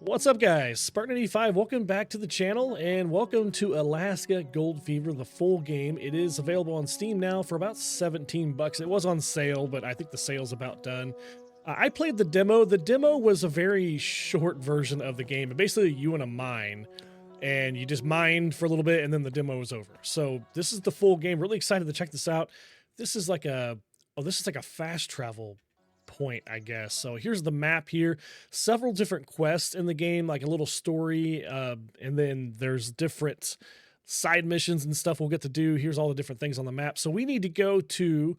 What's up, guys? Spartan85, welcome back to the channel, and welcome to Alaska Gold Fever, the full game. It is available on Steam now for about 17 bucks. It was on sale, but I think the sale's about done. I played the demo. The demo was a very short version of the game. Basically, you in a mine, and you just mined for a little bit, and then the demo was over. So this is the full game. Really excited to check this out. This is like a fast travel point, I guess. So here's the map here. Several different quests in the game, like a little story, and then there's different side missions and stuff we'll get to do. Here's all the different things on the map. So we need to go to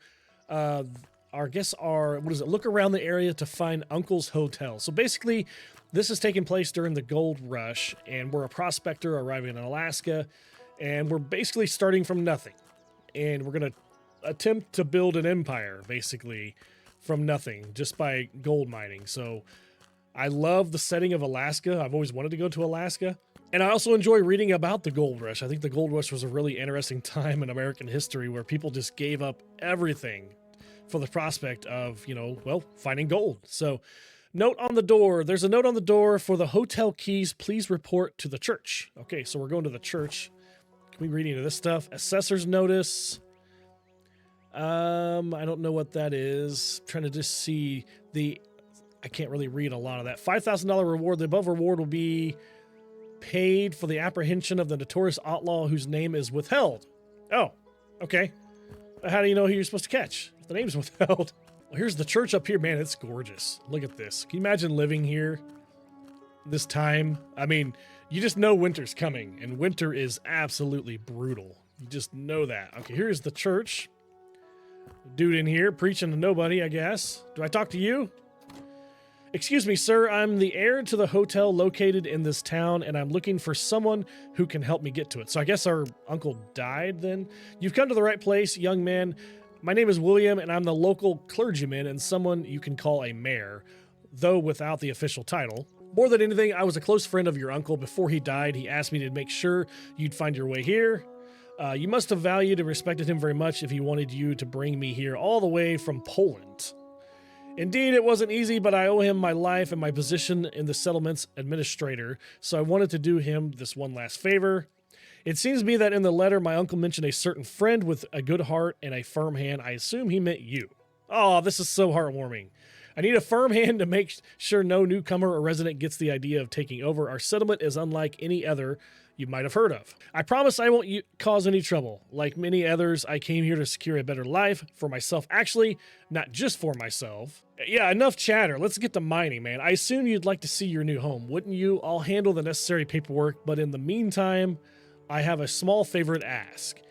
look around the area to find Uncle's Hotel. So basically, this is taking place during the gold rush, and we're a prospector arriving in Alaska, and we're basically starting from nothing. And we're going to attempt to build an empire, basically, from nothing, just by gold mining. So I love the setting of Alaska. I've always wanted to go to Alaska. And I also enjoy reading about the gold rush. I think the gold rush was a really interesting time in American history where people just gave up everything for the prospect of, finding gold. So note on the door. There's a note on the door for the hotel keys. Please report to the church. Okay, so we're going to the church. Can we read any of this stuff? Assessor's notice. I don't know what that is. I'm trying to just see I can't really read a lot of that. $5,000 reward. The above reward will be paid for the apprehension of the notorious outlaw whose name is withheld. Oh, okay. How do you know who you're supposed to catch if the name's withheld? Well, here's the church up here. Man, it's gorgeous. Look at this. Can you imagine living here this time? I mean, you just know winter's coming, and winter is absolutely brutal. You just know that. Okay, here's the church. Dude in here preaching to nobody, I guess. Do I talk to you? Excuse me, sir. I'm the heir to the hotel located in this town, and I'm looking for someone who can help me get to it. So I guess our uncle died then? You've come to the right place, young man. My name is William, and I'm the local clergyman and someone you can call a mayor, though without the official title. More than anything, I was a close friend of your uncle. Before he died, he asked me to make sure you'd find your way here. You must have valued and respected him very much if he wanted you to bring me here all the way from Poland. Indeed, it wasn't easy, but I owe him my life and my position in the settlement's administrator, so I wanted to do him this one last favor. It seems to me that in the letter, my uncle mentioned a certain friend with a good heart and a firm hand. I assume he meant you. Oh, this is so heartwarming. I need a firm hand to make sure no newcomer or resident gets the idea of taking over. Our settlement is unlike any other you might have heard of. I promise I won't cause any trouble. Like many others, I came here to secure a better life for myself. Actually, not just for myself. Yeah, enough chatter. Let's get to mining, man. I assume you'd like to see your new home, wouldn't you? I'll handle the necessary paperwork, but in the meantime, I have a small favor to ask.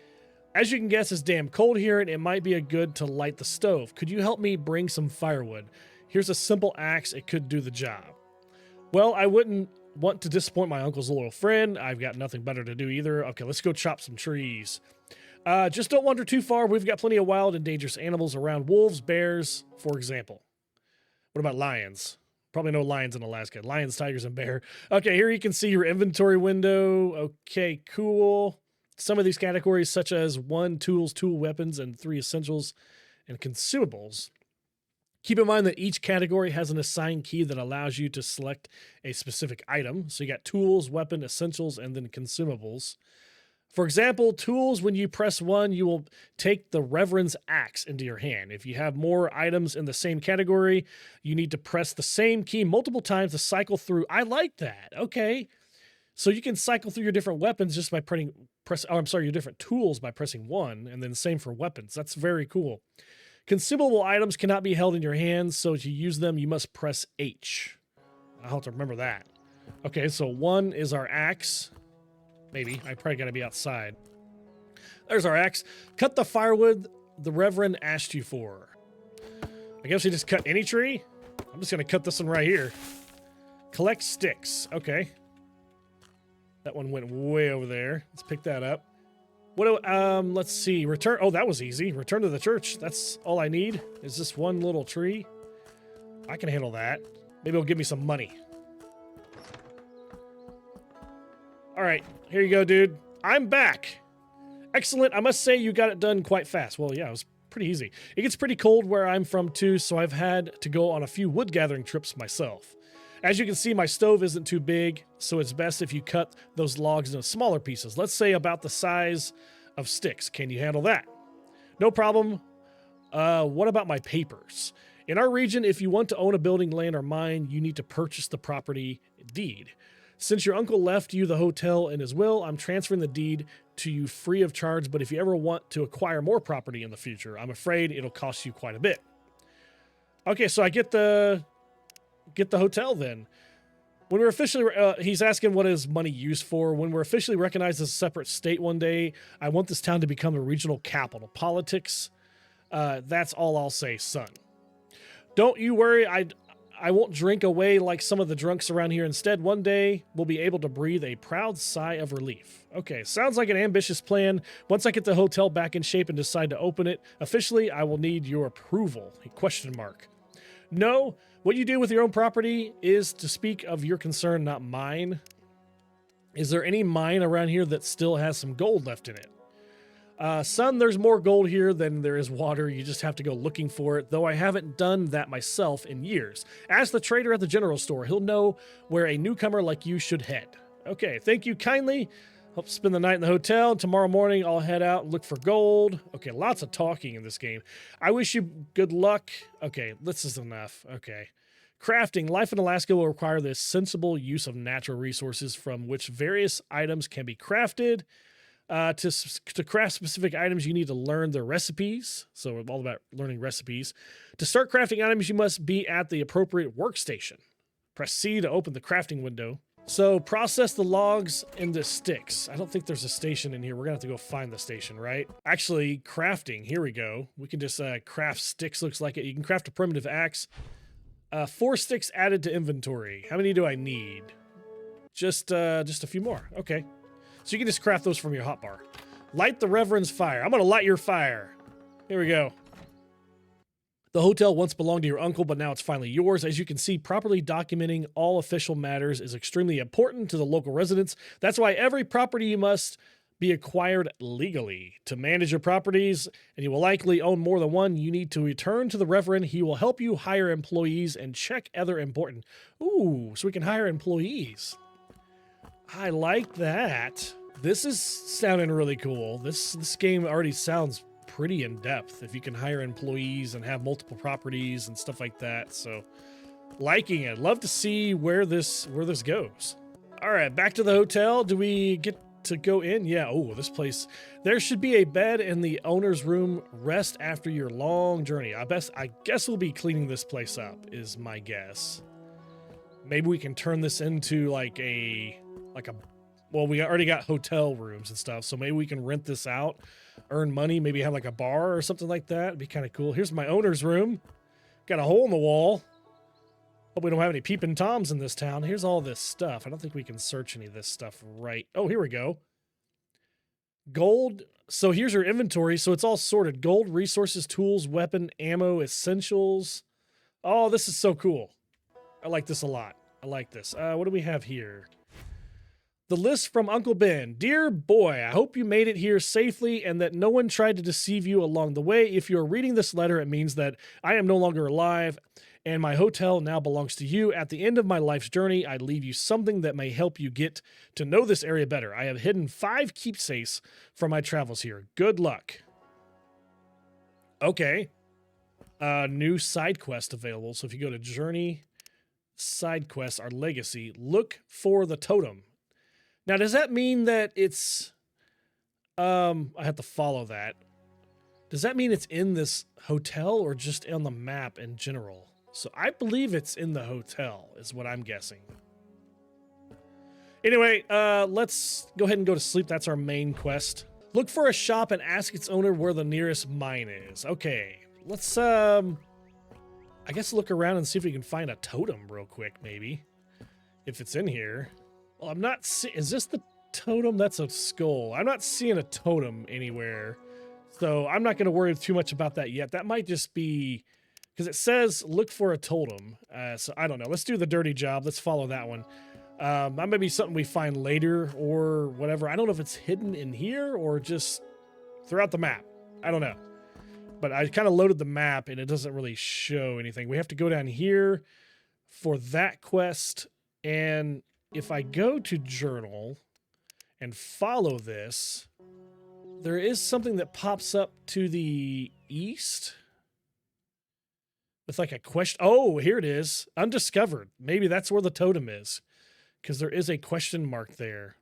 As you can guess, it's damn cold here, and it might be a good to light the stove. Could you help me bring some firewood? Here's a simple axe. It could do the job. Well, I wouldn't want to disappoint my uncle's loyal friend. I've got nothing better to do either. Okay, let's go chop some trees. Just don't wander too far. We've got plenty of wild and dangerous animals around. Wolves, bears, for example. What about lions? Probably no lions in Alaska. Lions, tigers, and bear. Okay, here you can see your inventory window. Okay, cool. Some of these categories, such as 1, tools, tool, weapons, and 3, essentials and consumables. Keep in mind that each category has an assigned key that allows you to select a specific item. So you got tools, weapon, essentials, and then consumables. For example, tools, when you press 1, you will take the reverend's axe into your hand. If you have more items in the same category, you need to press the same key multiple times to cycle through. I like that. Okay. So you can cycle through your different weapons just by your different tools by pressing 1, and then same for weapons. That's very cool. Consumable items cannot be held in your hands, so to use them, you must press H. I'll have to remember that. Okay, so 1 is our axe. Maybe. I probably got to be outside. There's our axe. Cut the firewood the Reverend asked you for. I guess we just cut any tree? I'm just going to cut this one right here. Collect sticks. Okay. That one went way over there. Let's pick that up. Let's see. Return. Oh, that was easy. Return to the church. That's all I need. Is this one little tree? I can handle that. Maybe it'll give me some money. All right. Here you go, dude. I'm back. Excellent. I must say you got it done quite fast. Well, yeah, it was pretty easy. It gets pretty cold where I'm from, too, so I've had to go on a few wood gathering trips myself. As you can see, my stove isn't too big, so it's best if you cut those logs into smaller pieces. Let's say about the size of sticks. Can you handle that? No problem. What about my papers? In our region, if you want to own a building, land, or mine, you need to purchase the property deed. Since your uncle left you the hotel in his will, I'm transferring the deed to you free of charge, but if you ever want to acquire more property in the future, I'm afraid it'll cost you quite a bit. Okay, so I get the hotel then. When we're officially, he's asking what is money used for. When we're officially recognized as a separate state one day, I want this town to become a regional capital. Politics, that's all I'll say, son. Don't you worry, I won't drink away like some of the drunks around here. Instead, one day, we'll be able to breathe a proud sigh of relief. Okay, sounds like an ambitious plan. Once I get the hotel back in shape and decide to open it, officially, I will need your approval. Question mark. No, what you do with your own property is to speak of your concern, not mine. Is there any mine around here that still has some gold left in it? Son, there's more gold here than there is water. You just have to go looking for it, though I haven't done that myself in years. Ask the trader at the general store. He'll know where a newcomer like you should head. Okay, thank you kindly. Hope to spend the night in the hotel. Tomorrow morning, I'll head out and look for gold. Okay, lots of talking in this game. I wish you good luck. Okay, this is enough. Okay. Crafting. Life in Alaska will require the sensible use of natural resources from which various items can be crafted. To craft specific items, you need to learn the recipes. So I'm all about learning recipes. To start crafting items, you must be at the appropriate workstation. Press C to open the crafting window. So process the logs into sticks. I don't think there's a station in here. We're going to have to go find the station, right? Actually, crafting. Here we go. We can just craft sticks, looks like it. You can craft a primitive axe. 4 sticks added to inventory. How many do I need? Just a few more. Okay. So you can just craft those from your hotbar. Light the reverend's fire. I'm going to light your fire. Here we go. The hotel once belonged to your uncle, but now it's finally yours. As you can see, properly documenting all official matters is extremely important to the local residents. That's why every property must be acquired legally. To manage your properties, and you will likely own more than one, you need to return to the reverend. He will help you hire employees and check other important. Ooh, so we can hire employees. I like that. This is sounding really cool. This game already sounds pretty in depth if you can hire employees and have multiple properties and stuff like that. So liking it. Love to see where this goes. All right, back to the hotel. Do we get to go in? Yeah. Oh, this place. There should be a bed in the owner's room. Rest after your long journey. I guess we'll be cleaning this place up is my guess. Maybe we can turn this into well, we already got hotel rooms and stuff, so maybe we can rent this out, earn money, maybe have like a bar or something like that. It'd be kind of cool. Here's my owner's room. Got a hole in the wall. Hope we don't have any peeping toms in this town. Here's all this stuff. I don't think we can search any of this stuff right. Oh, here we go. Gold. So here's your inventory. So it's all sorted. Gold, resources, tools, weapon, ammo, essentials. Oh, this is so cool. I like this a lot. I like this. What do we have here? The list from Uncle Ben. Dear boy, I hope you made it here safely and that no one tried to deceive you along the way. If you're reading this letter, it means that I am no longer alive and my hotel now belongs to you. At the end of my life's journey, I leave you something that may help you get to know this area better. I have hidden 5 keepsakes from my travels here. Good luck. Okay. New side quest available. So if you go to Journey, Side Quest, our legacy, look for the totem. Now, does that mean that it's, I have to follow that. Does that mean it's in this hotel or just on the map in general? So I believe it's in the hotel is what I'm guessing. Anyway, let's go ahead and go to sleep. That's our main quest. Look for a shop and ask its owner where the nearest mine is. Okay, let's, I guess look around and see if we can find a totem real quick, maybe. If it's in here. Well, I'm not seeing, is this the totem? That's a skull. I'm not seeing a totem anywhere. So I'm not going to worry too much about that yet. That might just be, because it says look for a totem. So I don't know. Let's do the dirty job. Let's follow that one. That might be something we find later or whatever. I don't know if it's hidden in here or just throughout the map. I don't know. But I kind of loaded the map and it doesn't really show anything. We have to go down here, for that quest. And if I go to journal and follow this, there is something that pops up to the east with like a question. Oh, here it is. Undiscovered. Maybe that's where the totem is, because there is a question mark there.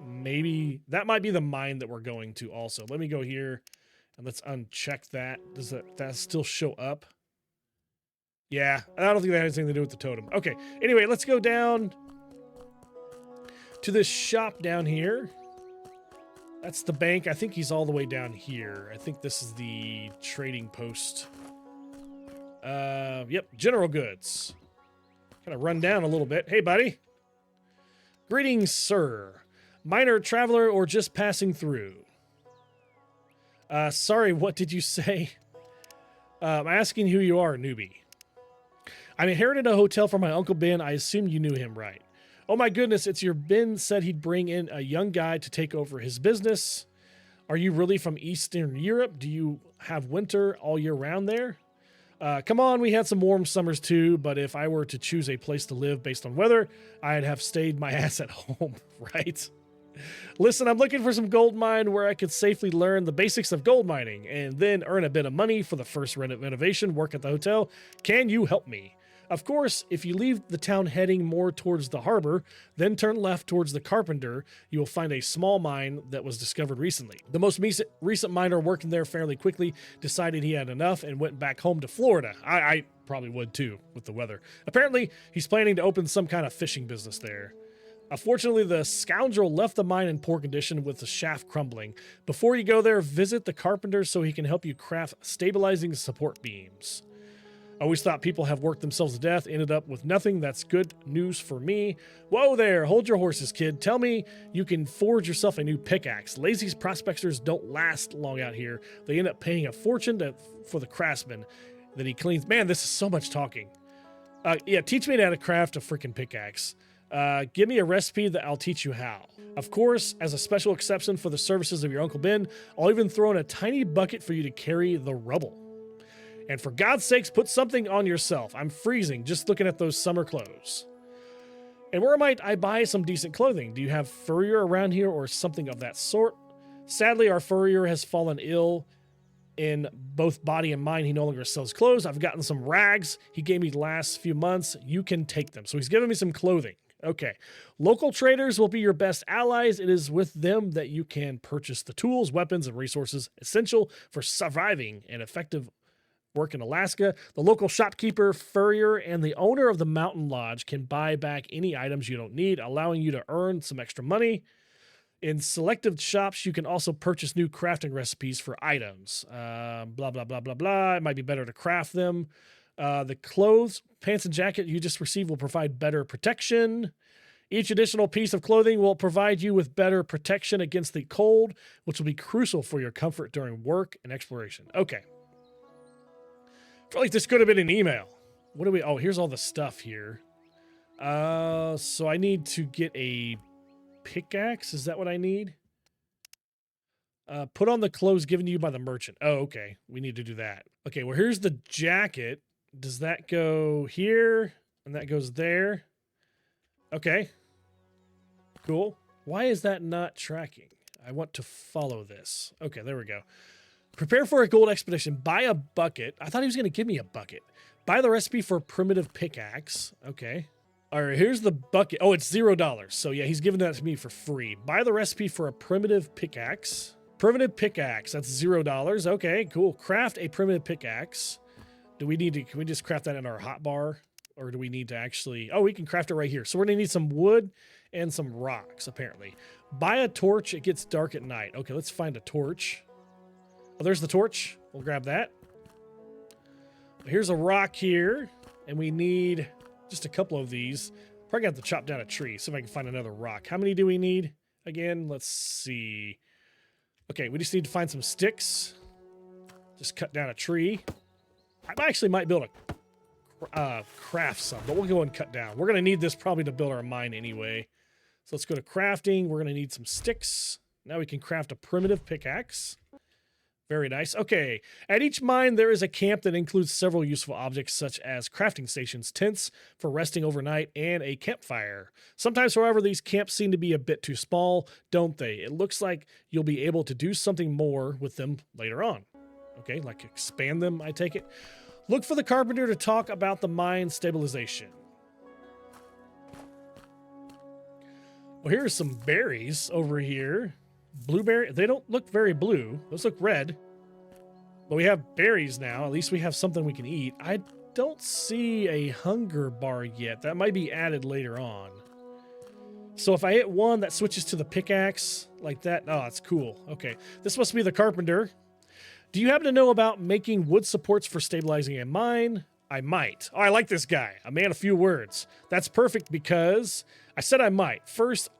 Maybe that might be the mine that we're going to also. Let me go here and let's uncheck that. Does that still show up? Yeah, I don't think that has anything to do with the totem. Okay, anyway, let's go down to this shop down here. That's the bank. I think he's all the way down here. I think this is the trading post. Yep, general goods. Kind of run down a little bit. Hey, buddy. Greetings, sir. Minor traveler or just passing through? Sorry, what did you say? I'm asking who you are, newbie. I inherited a hotel from my Uncle Ben. I assume you knew him, right? Oh my goodness, it's your Ben said he'd bring in a young guy to take over his business. Are you really from Eastern Europe? Do you have winter all year round there? Come on, we had some warm summers too, but if I were to choose a place to live based on weather, I'd have stayed my ass at home, right? Listen, I'm looking for some gold mine where I could safely learn the basics of gold mining and then earn a bit of money for the first renovation work at the hotel. Can you help me? Of course, if you leave the town heading more towards the harbor, then turn left towards the Carpenter, you will find a small mine that was discovered recently. The most recent miner working there fairly quickly decided he had enough and went back home to Florida. I probably would too, with the weather. Apparently, he's planning to open some kind of fishing business there. Unfortunately, the scoundrel left the mine in poor condition with the shaft crumbling. Before you go there, visit the Carpenter so he can help you craft stabilizing support beams. Always thought people have worked themselves to death, ended up with nothing. That's good news for me. Whoa there, hold your horses, kid. Tell me you can forge yourself a new pickaxe. Lazy prospectors don't last long out here. They end up paying a fortune for the craftsman that he cleans. Man, this is so much talking. Yeah, teach me how to craft a freaking pickaxe. Give me a recipe that I'll teach you how. Of course, as a special exception for the services of your Uncle Ben, I'll even throw in a tiny bucket for you to carry the rubble. And for God's sakes, put something on yourself. I'm freezing just looking at those summer clothes. And where might I buy some decent clothing? Do you have furrier around here or something of that sort? Sadly, our furrier has fallen ill in both body and mind. He no longer sells clothes. I've gotten some rags he gave me the last few months. You can take them. So he's giving me some clothing. Okay. Local traders will be your best allies. It is with them that you can purchase the tools, weapons, and resources essential for surviving and effective work in Alaska. The local shopkeeper, furrier, and the owner of the mountain lodge can buy back any items you don't need, allowing you to earn some extra money. In selective shops, you can also purchase new crafting recipes for items. Blah, blah, blah, blah, blah. It might be better to craft them. The clothes, pants, and jacket you just received will provide better protection. Each additional piece of clothing will provide you with better protection against the cold, which will be crucial for your comfort during work and exploration. Okay. I feel like this could have been an email. What do we... Oh, here's all the stuff here. So I need to get a pickaxe. Is that what I need? Put on the clothes given to you by the merchant. Oh, okay. We need to do that. Okay, well, here's the jacket. Does that go here? And that goes there? Okay. Cool. Why is that not tracking? I want to follow this. Okay, there we go. Prepare for a gold expedition. Buy a bucket. I thought he was going to give me a bucket. Buy the recipe for a primitive pickaxe. Okay. All right, here's the bucket. Oh, it's $0. So yeah, he's giving that to me for free. Buy the recipe for a primitive pickaxe. Primitive pickaxe. That's $0. Okay, cool. Craft a primitive pickaxe. Do we need to, can we just craft that in our hotbar? Or do we need to actually, oh, we can craft it right here. So we're going to need some wood and some rocks, apparently. Buy a torch. It gets dark at night. Okay, let's find a torch. Oh, there's the torch. We'll grab that. Here's a rock here. And we need just a couple of these. Probably have to chop down a tree. See if I can find another rock. How many do we need? Again, let's see. Okay, we just need to find some sticks. Just cut down a tree. I actually might build a craft some, but we'll go and cut down. We're going to need this probably to build our mine anyway. So let's go to crafting. We're going to need some sticks. Now we can craft a primitive pickaxe. Very nice. Okay. At each mine, there is a camp that includes several useful objects such as crafting stations, tents for resting overnight, and a campfire. Sometimes, however, these camps seem to be a bit too small, don't they? It looks like you'll be able to do something more with them later on. Okay, like expand them, I take it. Look for the carpenter to talk about the mine stabilization. Well, here's some berries over here. Blueberry, they don't look very blue. Those look red. But we have berries now. At least we have something we can eat. I don't see a hunger bar yet. That might be added later on. So if I hit one, that switches to the pickaxe like that. Oh, that's cool. Okay. This must be the carpenter. Do you happen to know about making wood supports for stabilizing a mine? I might. Oh, I like this guy. A man of few words. That's perfect because I said I might. First,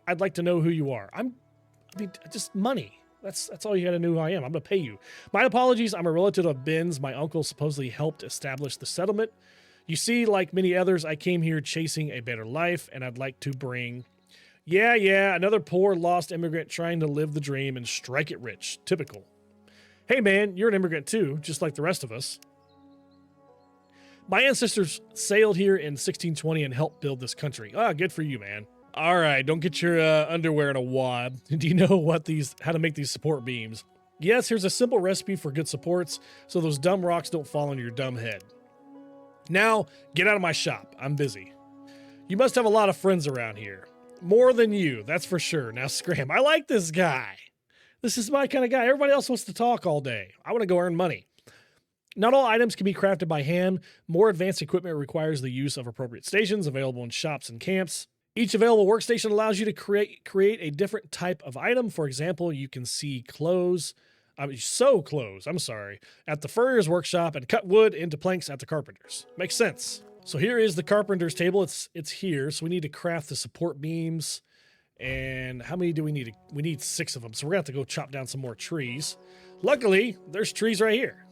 I'd like to know who you are. I mean, just money. That's all you got to know who I am. I'm going to pay you. My apologies. I'm a relative of Ben's. My uncle supposedly helped establish the settlement. You see, like many others, I came here chasing a better life, and I'd like to bring... Yeah, another poor, lost immigrant trying to live the dream and strike it rich. Typical. Hey, man, you're an immigrant too, just like the rest of us. My ancestors sailed here in 1620 and helped build this country. Ah, good for you, man. All right, don't get your underwear in a wad. Do you know how to make these support beams? Yes, here's a simple recipe for good supports so those dumb rocks don't fall on your dumb head. Now, get out of my shop. I'm busy. You must have a lot of friends around here. More than you, that's for sure. Now scram. I like this guy. This is my kind of guy. Everybody else wants to talk all day. I want to go earn money. Not all items can be crafted by hand. More advanced equipment requires the use of appropriate stations available in shops and camps. Each available workstation allows you to create a different type of item. For example, you can sew clothes at the furrier's workshop and cut wood into planks at the carpenter's. Makes sense. So here is the carpenter's table. It's here. So we need to craft the support beams. And how many do we need? We need 6 of them. So we're going to have to go chop down some more trees. Luckily, there's trees right here.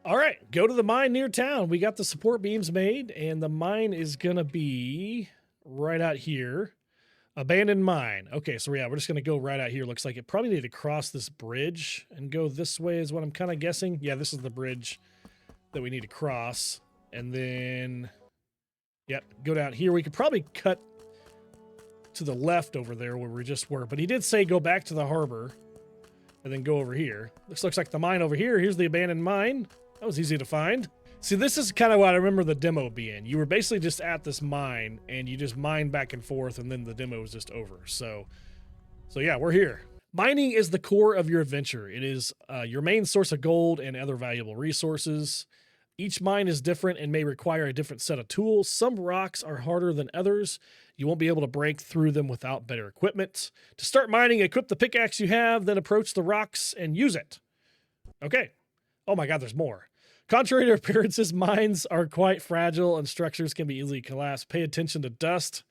All right, go to the mine near town. We got the support beams made, and the mine is going to be right out here. Abandoned mine. Okay, so yeah, we're just going to go right out here. Looks like it probably need to cross this bridge and go this way is what I'm kind of guessing. Yeah, this is the bridge that we need to cross. And then, yep, go down here. We could probably cut to the left over there where we just were. But he did say go back to the harbor and then go over here. This looks like the mine over here. Here's the abandoned mine. That was easy to find. See, this is kind of what I remember the demo being. You were basically just at this mine, and you just mined back and forth, and then the demo was just over. So yeah, we're here. Mining is the core of your adventure. It is your main source of gold and other valuable resources. Each mine is different and may require a different set of tools. Some rocks are harder than others. You won't be able to break through them without better equipment. To start mining, equip the pickaxe you have, then approach the rocks and use it. Okay. Oh my God, there's more. Contrary to appearances, mines are quite fragile and structures can be easily collapsed. Pay attention to dust.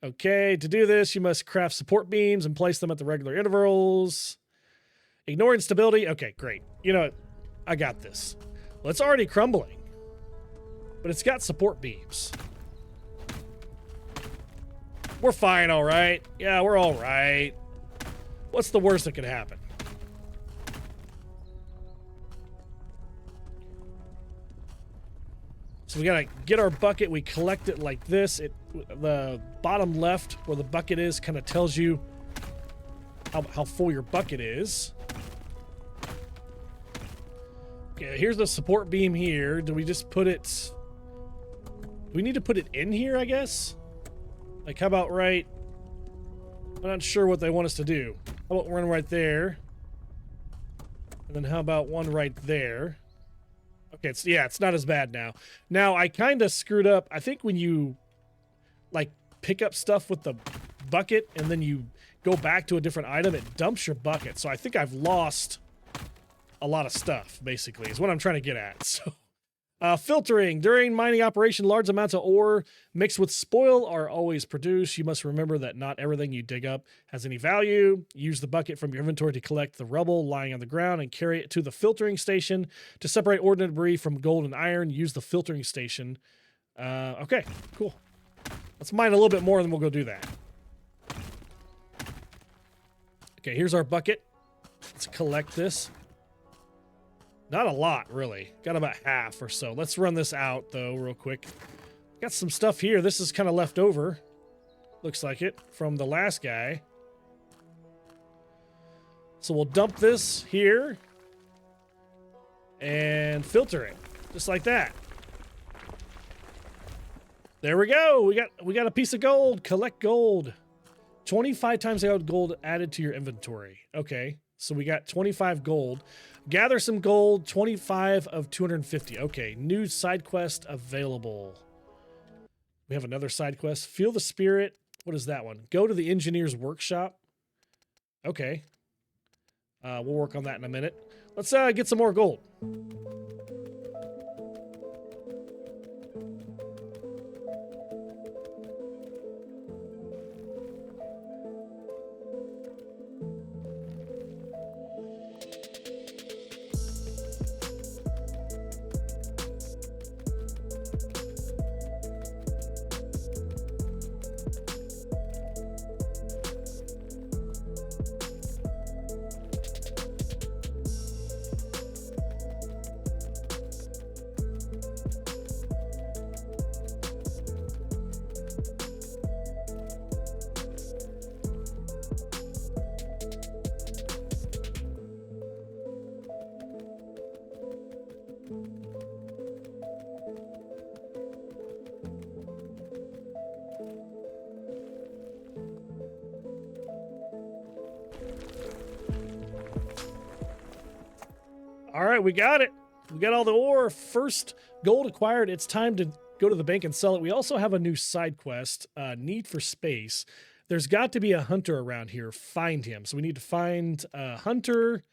Okay, to do this, you must craft support beams and place them at the regular intervals. Ignore instability. Okay, great. You know what? I got this. Well, it's already crumbling, but it's got support beams. We're fine, all right. Yeah, we're all right. What's the worst that could happen? So we gotta get our bucket. We collect it like this. The bottom left where the bucket is kind of tells you how full your bucket is. Okay, here's the support beam here. Do we just put it... Do we need to put it in here, I guess? Like, how about right... I'm not sure what they want us to do. How about one right there? And then how about one right there? Okay, it's not as bad now. Now, I kind of screwed up. I think when you, like, pick up stuff with the bucket and then you go back to a different item, it dumps your bucket. So I think I've lost a lot of stuff, basically, is what I'm trying to get at. So Filtering. During mining operation, large amounts of ore mixed with spoil are always produced. You must remember that not everything you dig up has any value. Use the bucket from your inventory to collect the rubble lying on the ground and carry it to the filtering station. To separate ordinary debris from gold and iron, use the filtering station. Okay, cool. Let's mine a little bit more and then we'll go do that. Okay, here's our bucket. Let's collect this. Not a lot, really. Got about half or so. Let's run this out, though, real quick. Got some stuff here. This is kind of left over. Looks like it, from the last guy. So we'll dump this here. And filter it. Just like that. There we go. We got a piece of gold. Collect gold. 25 times the gold added to your inventory. Okay. So we got 25 gold. Gather some gold, 25 of 250. Okay, new side quest available. We have another side quest. Feel the spirit. What is that one? Go to the engineer's workshop. Okay. We'll work on that in a minute. Let's get some more gold. All right, we got it. We got all the ore. First gold acquired. It's time to go to the bank and sell it. We also have a new side quest, Need for Space. There's got to be a hunter around here. Find him. So we need to find a hunter,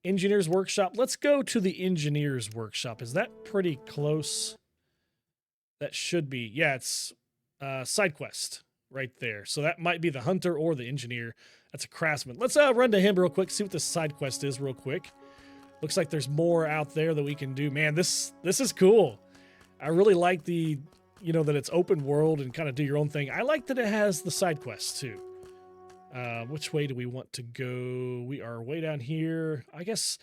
engineer's workshop. Let's go to the engineer's workshop. Is that pretty close? That should be. Yeah, it's side quest right there. So that might be the hunter or the engineer. That's a craftsman. Let's run to him real quick, see what this side quest is real quick. Looks like there's more out there that we can do. Man, this is cool. I really like the, that it's open world and kind of do your own thing. I like that it has the side quests too. Which way do we want to go? We are way down here. I guess,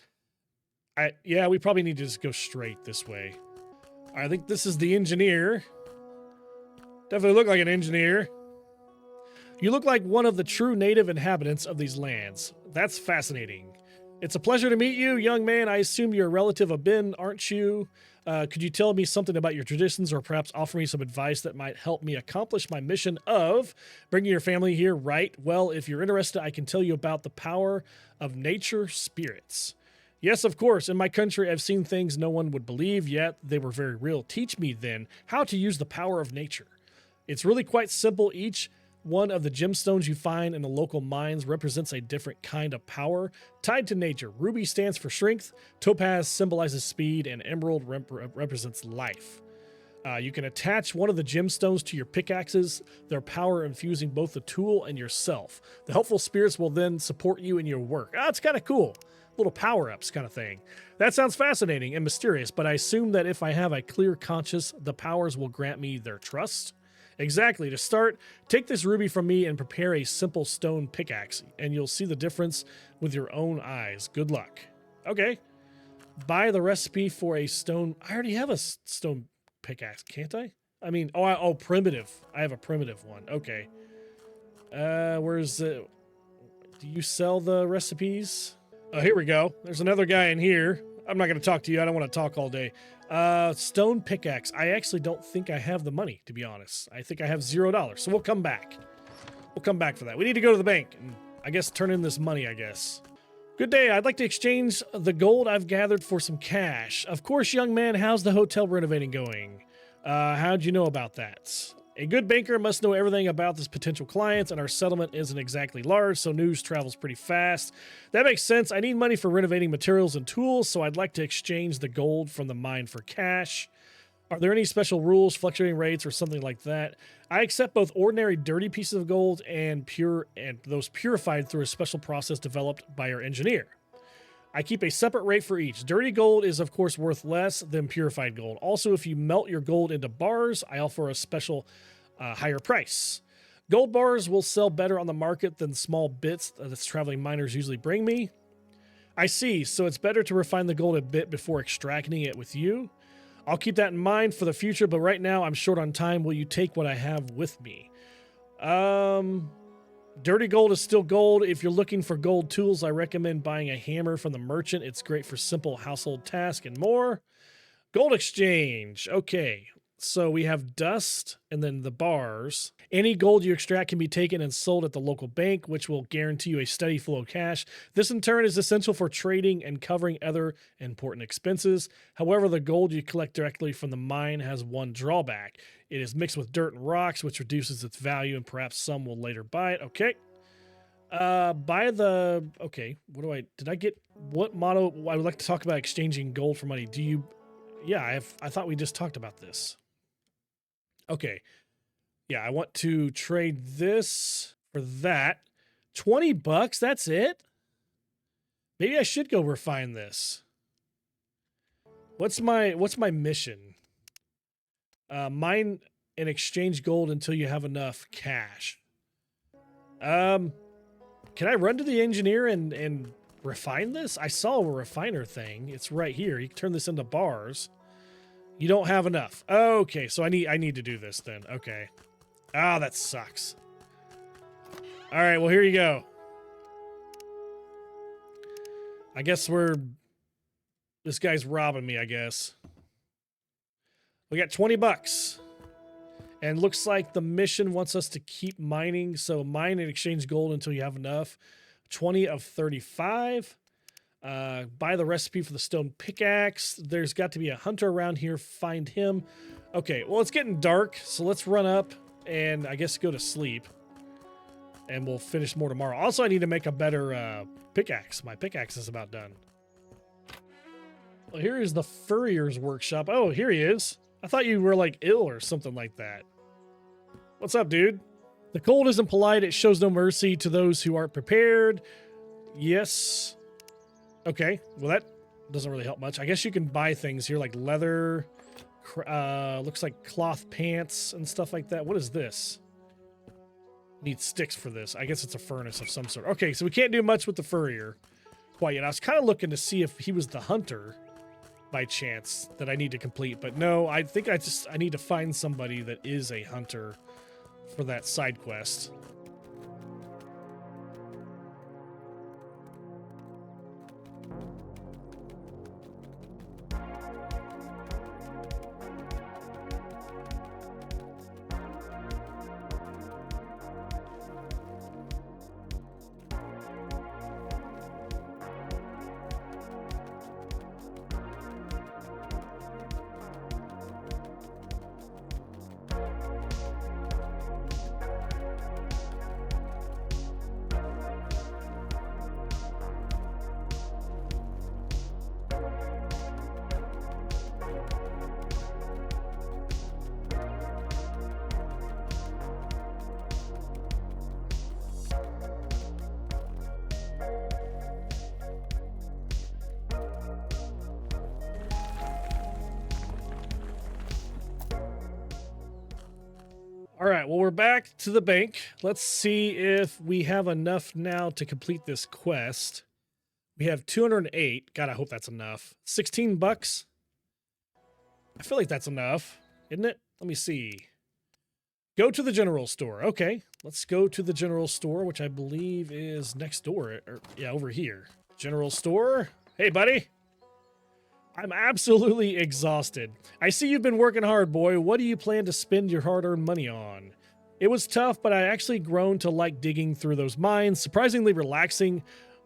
we probably need to just go straight this way. I think this is the engineer. Definitely look like an engineer. You look like one of the true native inhabitants of these lands. That's fascinating. It's a pleasure to meet you, young man. I assume you're a relative of Ben, aren't you? Could you tell me something about your traditions or perhaps offer me some advice that might help me accomplish my mission of bringing your family here? Right. Well, if you're interested, I can tell you about the power of nature spirits. Yes, of course. In my country, I've seen things no one would believe, yet they were very real. Teach me, then, how to use the power of nature. It's really quite simple. Each one of the gemstones you find in the local mines represents a different kind of power tied to nature. Ruby stands for strength, topaz symbolizes speed, and emerald represents life. You can attach one of the gemstones to your pickaxes, their power infusing both the tool and yourself. The helpful spirits will then support you in your work. It's kind of cool. Little power-ups kind of thing. That sounds fascinating and mysterious, but I assume that if I have a clear conscience, the powers will grant me their trust. Exactly. To start, take this ruby from me and prepare a simple stone pickaxe, and you'll see the difference with your own eyes. Good luck. Okay. Buy the recipe for a stone. I already have a stone pickaxe, can't I? I mean, primitive. I have a primitive one. Okay. Where's the... Do you sell the recipes? Oh, here we go. There's another guy in here. I'm not going to talk to you. I don't want to talk all day. Stone pickaxe. I actually don't think I have the money, to be honest. I think I have $0. So we'll come back. We'll come back for that. We need to go to the bank and I guess turn in this money, I guess. Good day. I'd like to exchange the gold I've gathered for some cash. Of course, young man. How's the hotel renovating going? How'd you know about that? A good banker must know everything about his potential clients, and our settlement isn't exactly large, so news travels pretty fast. That makes sense. I need money for renovating materials and tools, so I'd like to exchange the gold from the mine for cash. Are there any special rules, fluctuating rates, or something like that? I accept both ordinary dirty pieces of gold and those purified through a special process developed by our engineer. I keep a separate rate for each. Dirty gold is, of course, worth less than purified gold. Also, if you melt your gold into bars, I offer a special higher price. Gold bars will sell better on the market than small bits that traveling miners usually bring me. I see, so it's better to refine the gold a bit before extracting it with you. I'll keep that in mind for the future, but right now I'm short on time. Will you take what I have with me? Dirty gold is still gold. If you're looking for gold tools, I recommend buying a hammer from the merchant. It's great for simple household tasks and more. Gold exchange. Okay, so we have dust and then the bars. Any gold you extract can be taken and sold at the local bank, which will guarantee you a steady flow of cash. This in turn is essential for trading and covering other important expenses. However, the gold you collect directly from the mine has one drawback. It is mixed with dirt and rocks, which reduces its value, and perhaps some will later buy it. Okay. Okay, did I get, what motto? I would like to talk about exchanging gold for money. I thought we just talked about this. Okay. Yeah, I want to trade this for that. $20, that's it? Maybe I should go refine this. What's my mission? Mine and exchange gold until you have enough cash. Can I run to the engineer and refine this? I saw a refiner thing. It's right here. You can turn this into bars. You don't have enough. Okay, so I need to do this then. Okay. Ah, that sucks. All right, well, here you go. I guess this guy's robbing me, I guess. We got $20. And looks like the mission wants us to keep mining. So mine and exchange gold until you have enough. 20 of 35. Buy the recipe for the stone pickaxe. There's got to be a hunter around here. Find him. Okay, well, it's getting dark, so let's run up and I guess go to sleep. And we'll finish more tomorrow. Also, I need to make a better pickaxe. My pickaxe is about done. Well, here is the furrier's workshop. Oh, here he is. I thought you were like ill or something like that. What's up, dude? The cold isn't polite. It shows no mercy to those who aren't prepared. Yes. Okay. Well, that doesn't really help much. I guess you can buy things here like leather, looks like cloth pants and stuff like that. What is this? Need sticks for this. I guess it's a furnace of some sort. Okay, so we can't do much with the furrier quite yet. I was kind of looking to see if he was the hunter by chance that I need to complete, but no, I think I need to find somebody that is a hunter for that side quest. All right, well, we're back to the bank. Let's see if we have enough now to complete this quest. We have 208. God, I hope that's enough. $16. I feel like that's enough, isn't it? Let me see. Go to the general store. Okay, let's go to the general store, which I believe is next door. Yeah, over here. General store. Hey, buddy. I'm absolutely exhausted. I see you've been working hard, boy. What do you plan to spend your hard-earned money on? It was tough, but I actually grown to like digging through those mines. Surprisingly relaxing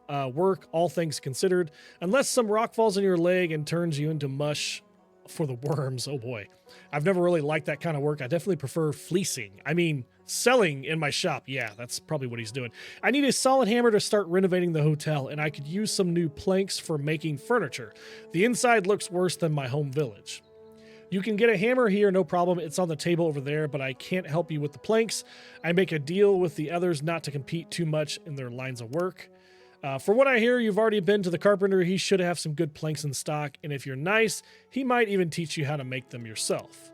work, all things considered. Unless some rock falls in your leg and turns you into mush for the worms. Oh boy. I've never really liked that kind of work. I definitely prefer fleecing. I mean, selling in my shop. Yeah, that's probably what he's doing. I need a solid hammer to start renovating the hotel, and I could use some new planks for making furniture. The inside looks worse than my home village. You can get a hammer here, no problem. It's on the table over there, but I can't help you with the planks. I make a deal with the others not to compete too much in their lines of work. For what I hear, you've already been to the carpenter. He should have some good planks in stock, and if you're nice, he might even teach you how to make them yourself.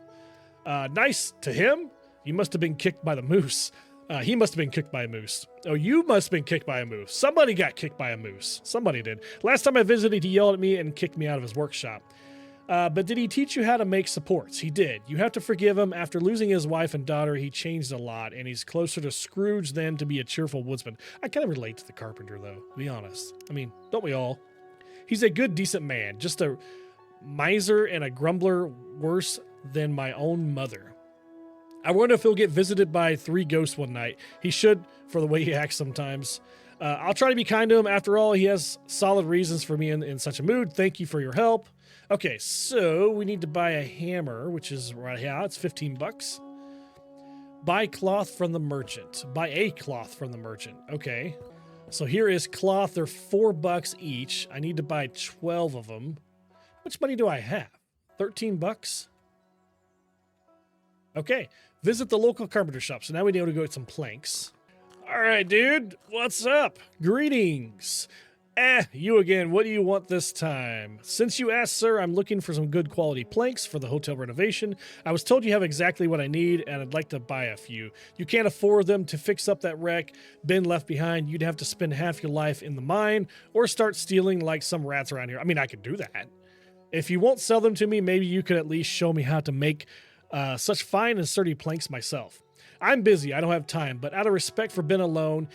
Nice to him? You must have been kicked by the moose. He must have been kicked by a moose. Oh, you must have been kicked by a moose. Somebody got kicked by a moose. Somebody did. Last time I visited, he yelled at me and kicked me out of his workshop. But did he teach you how to make supports? He did. You have to forgive him. After losing his wife and daughter, he changed a lot, and he's closer to Scrooge than to be a cheerful woodsman. I kind of relate to the carpenter, though, to be honest. I mean, don't we all? He's a good, decent man. Just a miser and a grumbler worse than my own mother. I wonder if he'll get visited by 3 ghosts one night. He should, for the way he acts sometimes. I'll try to be kind to him. After all, he has solid reasons for me in such a mood. Thank you for your help. Okay, so we need to buy a hammer, which is right here. It's 15 bucks. Buy cloth from the merchant. Buy a cloth from the merchant. Okay. So here is cloth. They're 4 bucks each. I need to buy 12 of them. How much money do I have? 13 bucks? Okay. Visit the local carpenter shop. So now we need to go get some planks. All right, dude. What's up? Greetings. You again. What do you want this time? Since you asked, sir, I'm looking for some good quality planks for the hotel renovation. I was told you have exactly what I need, and I'd like to buy a few. You can't afford them to fix up that wreck been left behind. You'd have to spend half your life in the mine or start stealing like some rats around here. I mean, I could do that. If you won't sell them to me, maybe you could at least show me how to make such fine and sturdy planks myself. I'm busy. I don't have time, but out of respect for Ben alone,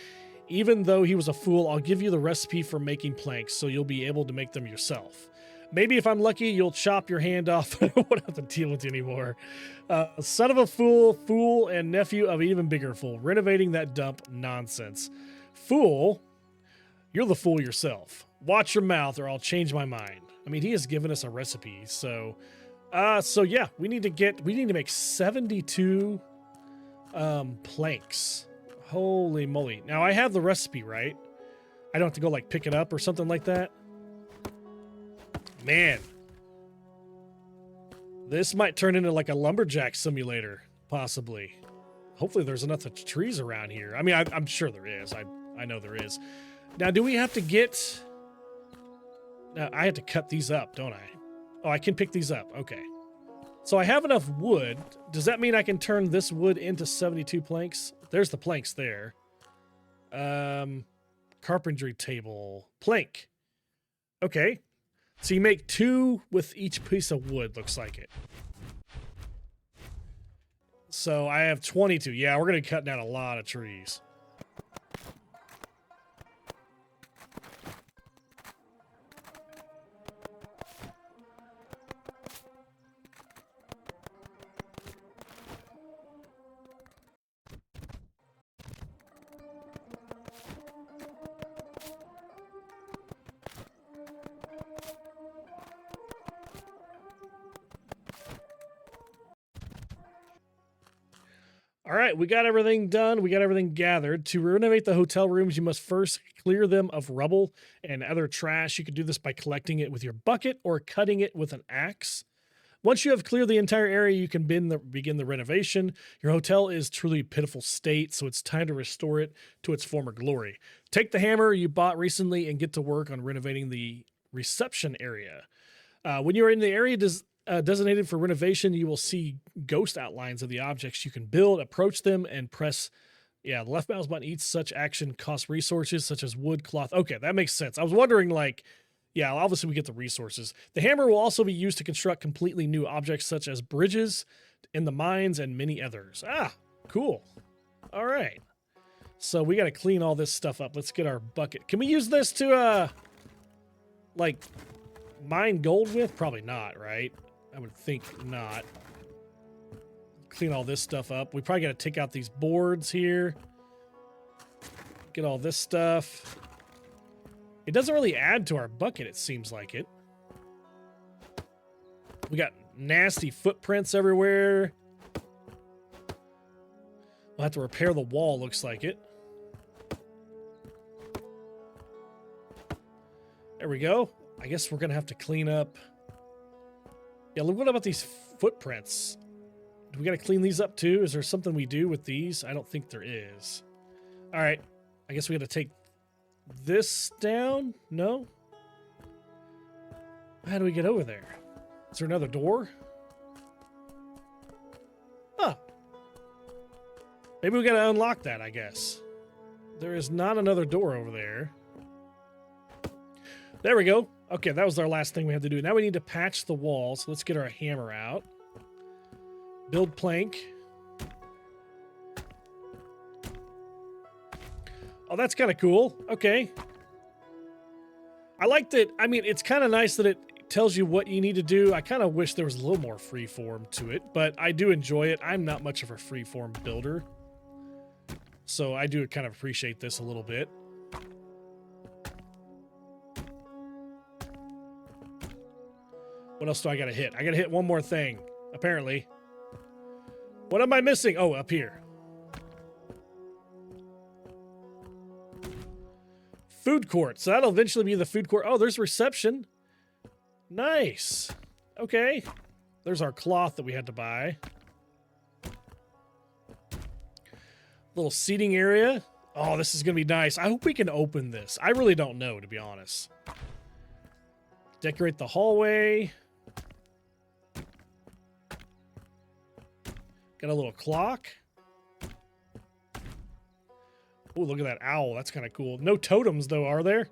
even though he was a fool, I'll give you the recipe for making planks so you'll be able to make them yourself. Maybe if I'm lucky, you'll chop your hand off. I won't have to deal with you anymore. Son of a fool, and nephew of an even bigger fool. Renovating that dump nonsense. Fool? You're the fool yourself. Watch your mouth or I'll change my mind. I mean, he has given us a recipe, so yeah, we need to make 72 planks. Holy moly. Now I have the recipe, right? I don't have to go like pick it up or something like that. Man. This might turn into like a lumberjack simulator, possibly. Hopefully there's enough trees around here. I mean, I'm sure there is. I know there is. Now, do we have to get... Now, I have to cut these up, don't I? Oh, I can pick these up. Okay. So I have enough wood. Does that mean I can turn this wood into 72 planks? There's the planks there. Carpentry table. Plank. Okay. So you make 2 with each piece of wood, looks like it. So I have 22. Yeah, we're going to cut down a lot of trees. All right, we got everything done. We got everything gathered. To renovate the hotel rooms, you must first clear them of rubble and other trash. You can do this by collecting it with your bucket or cutting it with an axe. Once you have cleared the entire area, you can begin the renovation. Your hotel is truly a pitiful state, so it's time to restore it to its former glory. Take the hammer you bought recently and get to work on renovating the reception area. When you're in the area designated for renovation, you will see ghost outlines of the objects you can build. Approach them and press the left mouse button. Each such action costs resources such as wood, cloth. Okay, that makes sense. I was wondering, like, yeah, obviously we get the resources. The hammer will also be used to construct completely new objects such as bridges in the mines and many others. Ah, cool. All right. So we got to clean all this stuff up. Let's get our bucket. Can we use this to, like, mine gold with? Probably not, right? I would think not. Clean all this stuff up. We probably got to take out these boards here. Get all this stuff. It doesn't really add to our bucket, it seems like it. We got nasty footprints everywhere. We'll have to repair the wall, looks like it. There we go. I guess we're going to have to clean up Yeah, look, what about these footprints? Do we got to clean these up too? Is there something we do with these? I don't think there is. All right. I guess we got to take this down? No? How do we get over there? Is there another door? Huh. Maybe we got to unlock that, I guess. There is not another door over there. There we go. Okay, that was our last thing we had to do. Now we need to patch the wall, so let's get our hammer out. Build plank. Oh, that's kind of cool. Okay. I like that. I mean, it's kind of nice that it tells you what you need to do. I kind of wish there was a little more freeform to it, but I do enjoy it. I'm not much of a freeform builder, so I do kind of appreciate this a little bit. What else do I got to hit? I got to hit one more thing, apparently. What am I missing? Oh, up here. Food court. So that'll eventually be the food court. Oh, there's reception. Nice. Okay. There's our cloth that we had to buy. Little seating area. Oh, this is going to be nice. I hope we can open this. I really don't know, to be honest. Decorate the hallway. Got a little clock. Oh, look at that owl. That's kind of cool. No totems, though, are there?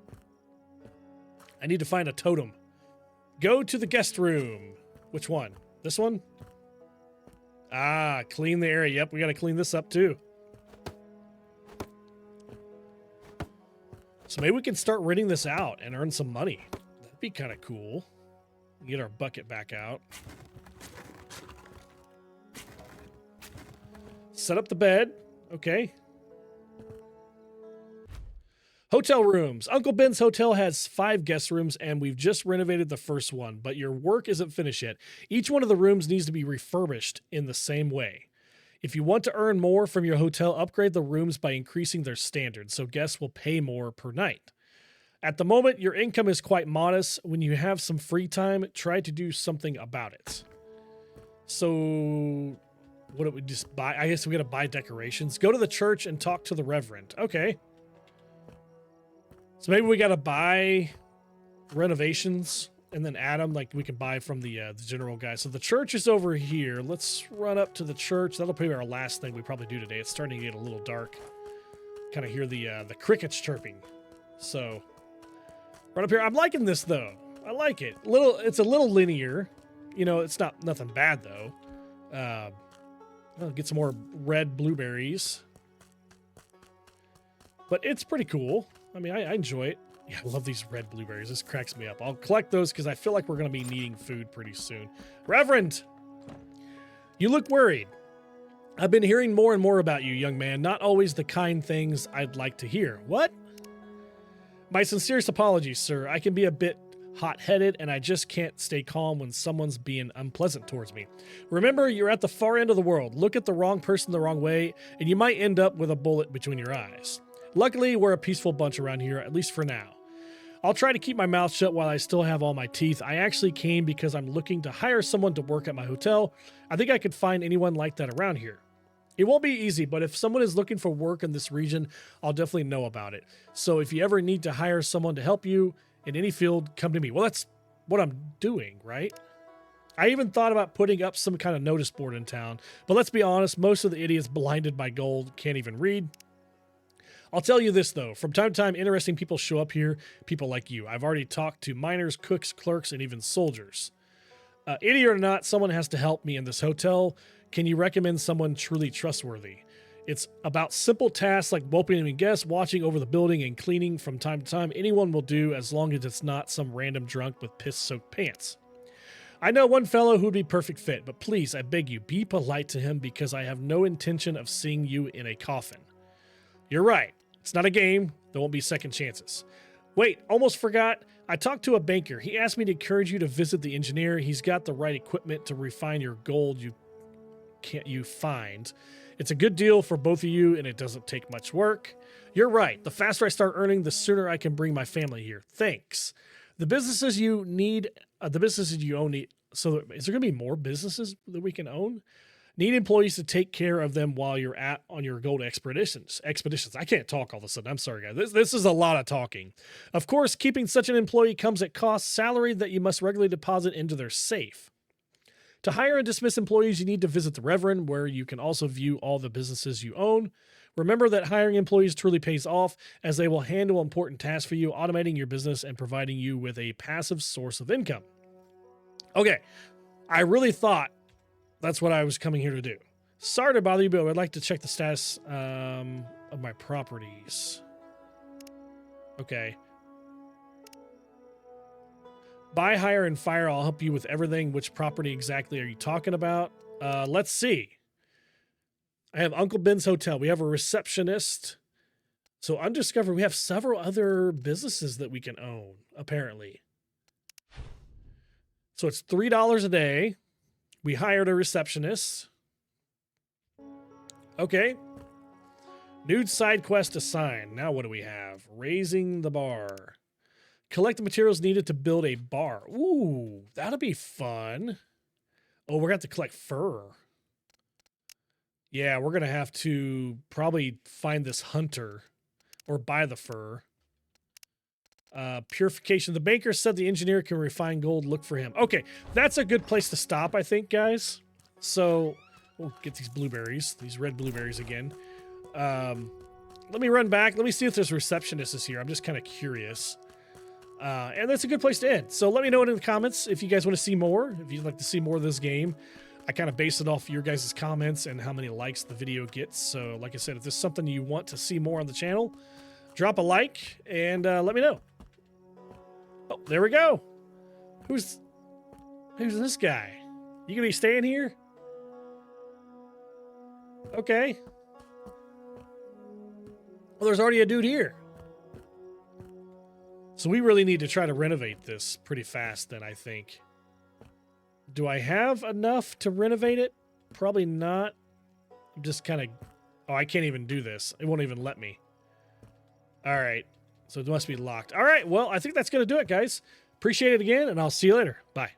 I need to find a totem. Go to the guest room. Which one? This one? Ah, clean the area. Yep, we got to clean this up, too. So maybe we can start renting this out and earn some money. That'd be kind of cool. Get our bucket back out. Set up the bed. Okay. Hotel rooms. Uncle Ben's Hotel has 5 guest rooms, and we've just renovated the first one, but your work isn't finished yet. Each one of the rooms needs to be refurbished in the same way. If you want to earn more from your hotel, upgrade the rooms by increasing their standards, so guests will pay more per night. At the moment, your income is quite modest. When you have some free time, try to do something about it. So, what do we just buy? I guess we gotta buy decorations. Go to the church and talk to the reverend. Okay. So maybe we gotta buy renovations and then add them, like we can buy from the general guy. So the church is over here. Let's run up to the church. That'll be our last thing we probably do today. It's starting to get a little dark. Kind of hear the crickets chirping. So right up here. I'm liking this though. I like it. It's a little linear. You know, it's not nothing bad though. I'll get some more red blueberries. But it's pretty cool. I mean, I enjoy it. Yeah, I love these red blueberries. This cracks me up. I'll collect those because I feel like we're going to be needing food pretty soon. Reverend! You look worried. I've been hearing more and more about you, young man. Not always the kind things I'd like to hear. What? My sincerest apologies, sir. I can be a bit hot-headed, and I just can't stay calm when someone's being unpleasant towards me. Remember, you're at the far end of the world. Look at the wrong person the wrong way, and you might end up with a bullet between your eyes. Luckily, we're a peaceful bunch around here, at least for now. I'll try to keep my mouth shut while I still have all my teeth. I actually came because I'm looking to hire someone to work at my hotel. I think I could find anyone like that around here. It won't be easy, but if someone is looking for work in this region, I'll definitely know about it. So if you ever need to hire someone to help you in any field, come to me. Well, that's what I'm doing, right? I even thought about putting up some kind of notice board in town, but let's be honest, most of the idiots blinded by gold can't even read. I'll tell you this, though. From time to time, interesting people show up here, people like you. I've already talked to miners, cooks, clerks, and even soldiers. Idiot or not, someone has to help me in this hotel. Can you recommend someone truly trustworthy? It's about simple tasks like welcoming guests, watching over the building, and cleaning from time to time. Anyone will do as long as it's not some random drunk with piss-soaked pants. I know one fellow who'd be perfect fit, but please, I beg you, be polite to him because I have no intention of seeing you in a coffin. You're right. It's not a game. There won't be second chances. Wait, almost forgot. I talked to a banker. He asked me to encourage you to visit the engineer. He's got the right equipment to refine your gold you find. It's a good deal for both of you, and it doesn't take much work. You're right. The faster I start earning, the sooner I can bring my family here. Thanks. The businesses you own So is there going to be more businesses that we can own? Need employees to take care of them while you're on your gold expeditions. I can't talk all of a sudden. I'm sorry, guys. This is a lot of talking. Of course, keeping such an employee comes at cost, salary that you must regularly deposit into their safe. To hire and dismiss employees, you need to visit the Reverend, where you can also view all the businesses you own. Remember that hiring employees truly pays off, as they will handle important tasks for you, automating your business and providing you with a passive source of income. Okay, I really thought that's what I was coming here to do. Sorry to bother you, but I'd like to check the status of my properties. Okay. Buy, hire, and fire. I'll help you with everything. Which property exactly are you talking about? Let's see. I have Uncle Ben's Hotel. We have a receptionist. So undiscovered. We have several other businesses that we can own, apparently. So it's $3 a day. We hired a receptionist. Okay. Nude side quest assigned. Now what do we have? Raising the bar. Collect the materials needed to build a bar. Ooh, that'll be fun. Oh, we're going to have to collect fur. Yeah, we're going to have to probably find this hunter or buy the fur. Purification. The banker said the engineer can refine gold. Look for him. Okay, that's a good place to stop, I think, guys. So we'll get these blueberries, these red blueberries again. Let me run back. Let me see if this receptionist is here. I'm just kind of curious. And that's a good place to end. So let me know in the comments if you guys want to see more, if you'd like to see more of this game. I kind of base it off your guys' comments and how many likes the video gets. So like I said, if there's something you want to see more on the channel, drop a like and let me know. Oh, there we go. Who's this guy? You gonna be staying here? Okay. Well, there's already a dude here. So we really need to try to renovate this pretty fast then, I think. Do I have enough to renovate it? Probably not. I'm just kind of... Oh, I can't even do this. It won't even let me. All right. So it must be locked. All right. Well, I think that's going to do it, guys. Appreciate it again, and I'll see you later. Bye.